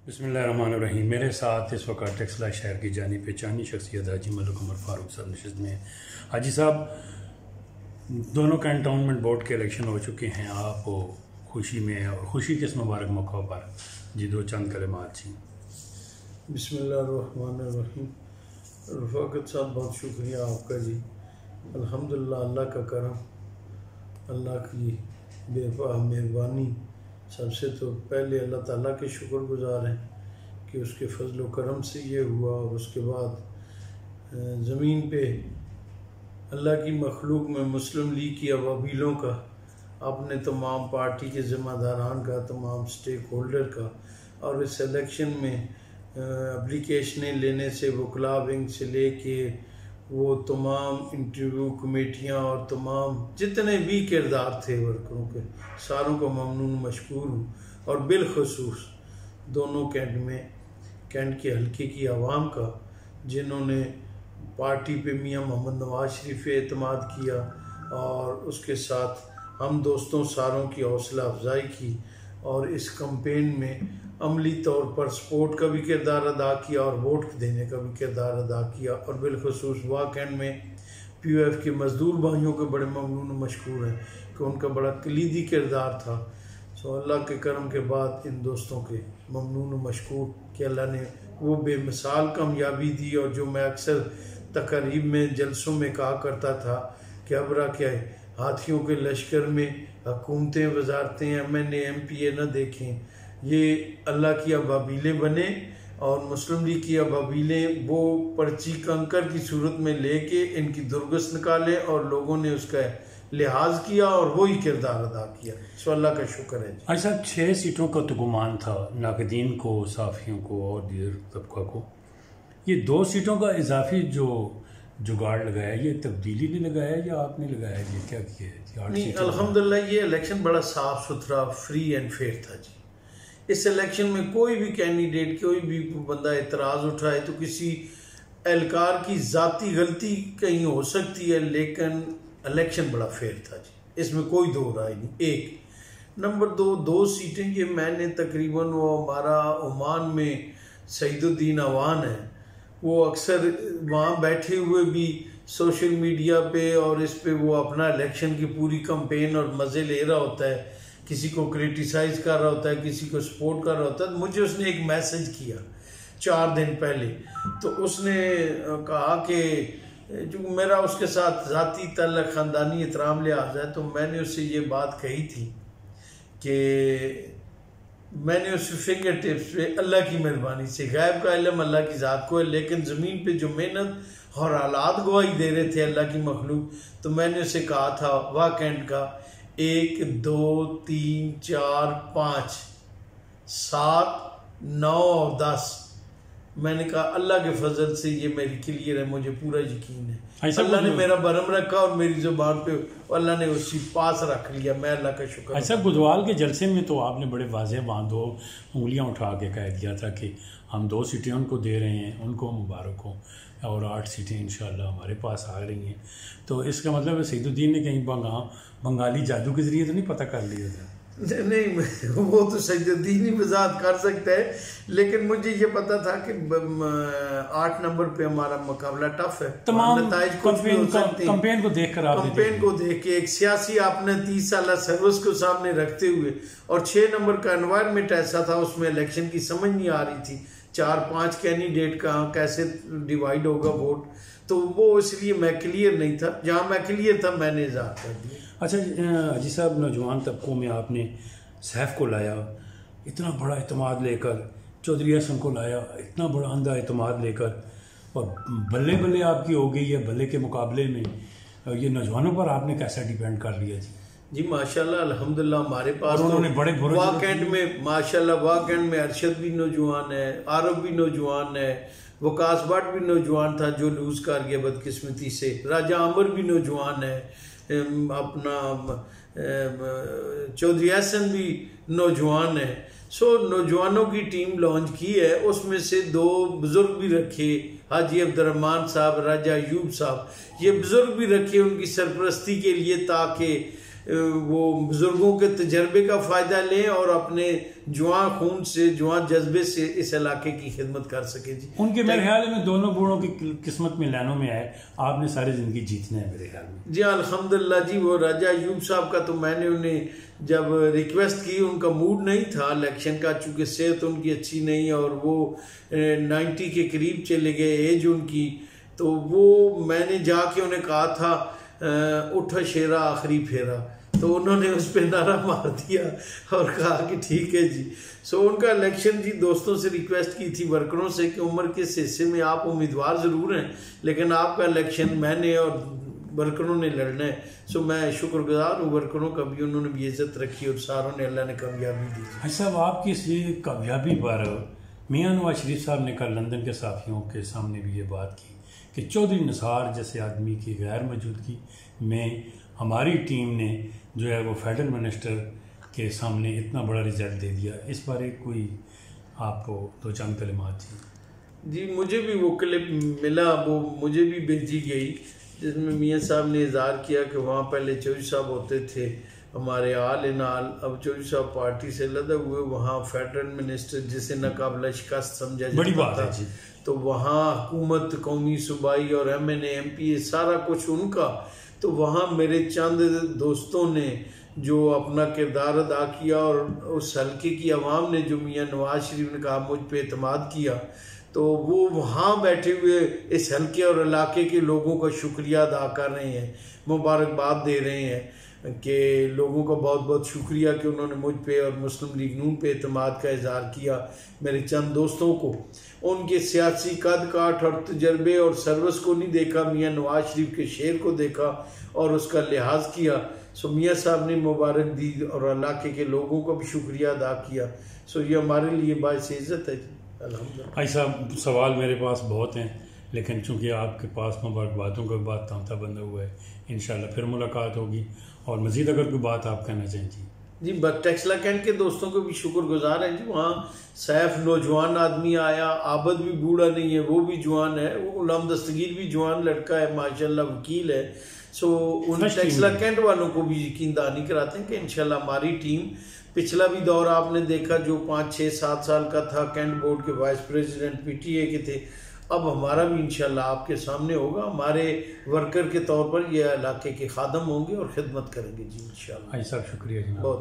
बिस्मिल्लाहिर्रहमानिर्रहीम। मेरे साथ इस वक्त टेक्सला शहर की जानी पहचानी शख्सियत हाजी मलिक उमर फारूक साहब नशिस्त में। हाजी साहब, दोनों कैंटोनमेंट बोर्ड के इलेक्शन हो चुके हैं, आप खुशी में और खुशी के इस मुबारक मौका पर जी दो चंद कलिमात जी। बिस्मिल्लाहिर्रहमानिर्रहीम। रफ़ाकत साहब, बहुत शुक्रिया आपका जी। अल्हम्दुलिल्लाह, अल्लाह का करम, अल्लाह की बेपनाह मेहरबानी। सबसे तो पहले अल्लाह ताला के शुक्रगुज़ार हैं कि उसके फजल व करम से ये हुआ। और उसके बाद ज़मीन पे अल्लाह की मखलूक में मुस्लिम लीग की अवाबीलों का, अपने तमाम पार्टी के ज़िम्मेदारान का, तमाम स्टेक होल्डर का, और इस इलेक्शन में एप्लीकेशनें लेने से वकला विंग से लेके वो तमाम इंटरव्यू कमेटियाँ और तमाम जितने भी किरदार थे वर्करों के, सारों को ममनून मशकूर हूँ। और बिलखसूस दोनों कैंट के हल्के की आवाम का, जिन्होंने पार्टी पे मियाँ मोहम्मद नवाज शरीफ पे एतमाद किया और उसके साथ हम दोस्तों सारों की हौसला अफजाई की और इस कैंपेन में अमली तौर पर सपोर्ट का भी किरदार अदा किया और वोट देने का भी किरदार अदा किया। और बिलखसूस वाकई में POF के मज़दूर भाइयों के बड़े ममनून मशकूर हैं कि उनका बड़ा कलीदी किरदार था। सो अल्लाह के करम के बाद इन दोस्तों के ममनून मशकूर कि अल्लाह ने वो बेमिसाल कामयाबी दी। और जो मैं अक्सर तकरीब में जलसों में कहा करता था कि अबरा क्या है, हाथियों के लश्कर में हुकूमतें वजारतें MNA MPA न देखें, ये अल्लाह की अबाबीलें बने। और मुस्लिम लीग की अबाबीलें वो पर्ची कंकर की सूरत में लेके इनकी दुर्गस निकाले और लोगों ने उसका लिहाज किया और वही किरदार अदा किया। सो अल्लाह का शुक्र है। अच्छा साहब, 6 सीटों का तो गुमान था, नाकदीन को, साफियों को और दीगर तबका को। ये 2 सीटों का इजाफी जो जुगाड़ लगाया, ये तब्दीली ने लगाया या आपने लगाया? ये क्या किया है? नहीं, अल्हम्दुलिल्लाह ये इलेक्शन बड़ा साफ सुथरा, फ्री एंड फेयर था जी। इस इलेक्शन में कोई भी कैंडिडेट, कोई भी बंदा एतराज़ उठाए तो किसी एहलकार की ज़ाती गलती कहीं हो सकती है, लेकिन इलेक्शन बड़ा फेयर था जी, इसमें कोई दो राय नहीं। एक नंबर 2 सीटें ये मैंने तकरीबन, वो हमारा ओमान में सईदुद्दीन अवान है, वो अक्सर वहाँ बैठे हुए भी सोशल मीडिया पे और इस पे वो अपना इलेक्शन की पूरी कैंपेन और मज़े ले रहा होता है, किसी को क्रिटिसाइज कर रहा होता है, किसी को सपोर्ट कर रहा होता है। मुझे उसने एक मैसेज किया 4 दिन पहले, तो उसने कहा कि जो मेरा उसके साथ ज़ाती तल्लुक़ ख़ानदानी एहतराम लिहाज है, तो मैंने उससे ये बात कही थी कि मैंने उस फिंगर टिप्स पे अल्लाह की मेहरबानी से, गैब का इल्म अल्लाह की ज़ात को है, लेकिन ज़मीन पे जो मेहनत और हालात गवाही दे रहे थे अल्लाह की मखलूक, तो मैंने उसे कहा था वाह कैंट का 1 2 3 4 5 7 9 और 10, मैंने कहा अल्लाह के फजल से ये मेरी क्लियर है, मुझे पूरा यकीन है। अल्लाह ने मेरा बरम रखा और मेरी जुबान पे अल्लाह ने उसी पास रख लिया। मैं अल्लाह का शुक्र। ऐसा बुधवार के जलसे में तो आपने बड़े वाज़ेह वहाँ 2 उंगलियाँ उठा के कह दिया था कि हम 2 सीटें उनको दे रहे हैं, उनको मुबारक हो, और 8 सीटें इंशाल्लाह हमारे पास आ रही हैं। तो इसका मतलब है सईदुद्दीन ने कहीं बंगाली जादू के ज़रिए तो नहीं पता कर लिया था? नहीं, वो तो सईदुद्दीन ही वजाहत कर सकता है, लेकिन मुझे ये पता था कि 8 नंबर पे हमारा मुकाबला टफ है। तमाम नताइज कुछ भी हो सकते हैं। कैंपेन को देखकर, कैंपेन को देख के एक सियासी आपने 30 साल सर्विस को सामने रखते हुए, और 6 नंबर का एनवायरनमेंट ऐसा था, उसमें इलेक्शन की समझ नहीं आ रही थी, 4-5 कैंडिडेट कहाँ कैसे डिवाइड होगा वोट, तो वो इसलिए मैं क्लियर नहीं था। जहाँ मैं क्लियर था मैंने इज़ार कर दिया। अच्छा जी साहब, नौजवान तबकों में आपने सैफ को लाया, इतना बड़ा एतमाद लेकर, चौधरी हसन को लाया, इतना बड़ा अंधा एतमाद लेकर, और बल्ले बल्ले आपकी हो गई है बल्ले के मुकाबले में। ये नौजवानों पर आपने कैसा डिपेंड कर लिया जी? जी माशाल्लाह, अल्हम्दुलिल्लाह हमारे पास उन्होंने बड़े वाकैंड में माशाल्लाह, वाकैंड में अरशद भी नौजवान है, आरब भी नौजवान है, वकास भट्ट भी नौजवान था जो लूज कर गया बदकिस्मती से, राजा आमिर भी नौजवान है, अपना चौधरी हसन भी नौजवान है। सो नौजवानों की टीम लॉन्च की है, उसमें से 2 बुजुर्ग भी रखे, हाजी अब्दुर्रहमान साहब, राजा अयूब साहब, ये बुजुर्ग भी रखे उनकी सरपरस्ती के लिए, ताकि वो बुजुर्गों के तजर्बे का फ़ायदा लें और अपने जुआं खून से, जुआं जज्बे से इस इलाके की खिदमत कर सके जी। उनके मेरे ख्याल में दोनों बूढ़ों की किस्मत में लाइनों में आए, आपने सारी ज़िंदगी जीतना है मेरे ख्याल में। जी अल्हम्दुलिल्लाह जी। वो राजा अयूब साहब का तो मैंने उन्हें जब रिक्वेस्ट की, उनका मूड नहीं था इलेक्शन का, चूँकि सेहत उनकी अच्छी नहीं और वो 90 के करीब चले गए एज उनकी, तो वो मैंने जाके उन्हें कहा था उठा शेरा आखिरी फेरा, तो उन्होंने उस पर नारा मार दिया और कहा कि ठीक है जी। सो उनका इलेक्शन जी दोस्तों से रिक्वेस्ट की थी, वर्करों से, कि उम्र के हिस्से में आप उम्मीदवार ज़रूर हैं लेकिन आपका इलेक्शन मैंने और वर्करों ने लड़ना है। सो मैं शुक्रगुजार हूँ वर्करों का भी, उन्होंने भी इज्जत रखी और सारों ने अल्लाह ने कामयाबी दी। भाई साहब, आपकी इस ये कामयाबी पर मियां नवाज शरीफ साहब ने कल लंदन के सहाफ़ियों के सामने भी ये बात की कि चौधरी निसार जैसे आदमी की गैर मौजूदगी में हमारी टीम ने जो है वो फेडरल मिनिस्टर के सामने इतना बड़ा रिजल्ट दे दिया। इस बारे कोई आपको दो चंद कलिमात जी। मुझे भी वो क्लिप मिला, वो मुझे भी भेजी गई, जिसमें मियाँ साहब ने इज़हार किया कि वहाँ पहले चौधरी साहब होते थे हमारे आल इन आल, अब चौधरी साहब पार्टी से लदा हुए, वहाँ फेडरल मिनिस्टर जिसे नाकाबिला शिकस्त समझा जाता, बड़ी बात है जी। तो वहाँ हुकूमत, कौमी सूबाई और MNA MPA सारा कुछ उनका। तो वहाँ मेरे चंद दोस्तों ने जो अपना किरदार अदा किया और उस हल्के की आवाम ने जो मियाँ नवाज शरीफ ने कहा मुझ पे एतमाद किया, तो वो वहाँ बैठे हुए इस हल्के और इलाके के लोगों का शुक्रिया अदा कर रहे हैं, मुबारकबाद दे रहे हैं कि लोगों का बहुत बहुत शुक्रिया कि उन्होंने मुझ पे और मुस्लिम लीग नून पे एतमाद का इजहार किया। मेरे चंद दोस्तों को उनके सियासी कद काठ और तजर्बे और सर्विस को नहीं देखा, मियाँ नवाज शरीफ के शेर को देखा और उसका लिहाज किया। सो मियाँ साहब ने मुबारक दी और इलाके के लोगों का भी शुक्रिया अदा किया। सो ये हमारे लिए बाइस इज़्ज़त है अल्हम्दुलिल्लाह। भाई साहब, सवाल मेरे पास बहुत हैं लेकिन चूंकि आपके पास मुबारकबादों का बात तांता बंधा हुआ है, इंशाल्लाह फिर मुलाकात होगी। और मज़ीद अगर कोई बात आप कहना चाहें जी। बस टेक्सला कैंट के दोस्तों को भी शुक्रगुजार हैं जी। वहाँ सैफ नौजवान आदमी आया, आबद भी बूढ़ा नहीं है, वो भी जवान है, वो गुलाम दस्तगीर भी जवान लड़का है, माशाल्लाह वकील है। सो उन टेक्सला कैंट वालों को भी यकीन दहानी कराते हैं कि इंशाल्लाह हमारी टीम, पिछला भी दौर आपने देखा जो 5, 6, 7 साल का था, कैंट बोर्ड के वाइस प्रेसिडेंट PTA के थे, अब हमारा भी इंशाल्लाह आपके सामने होगा। हमारे वर्कर के तौर पर ये इलाके के खादम होंगे और खिदमत करेंगे जी इंशाल्लाह। भाई साहब शुक्रिया जी, बहुत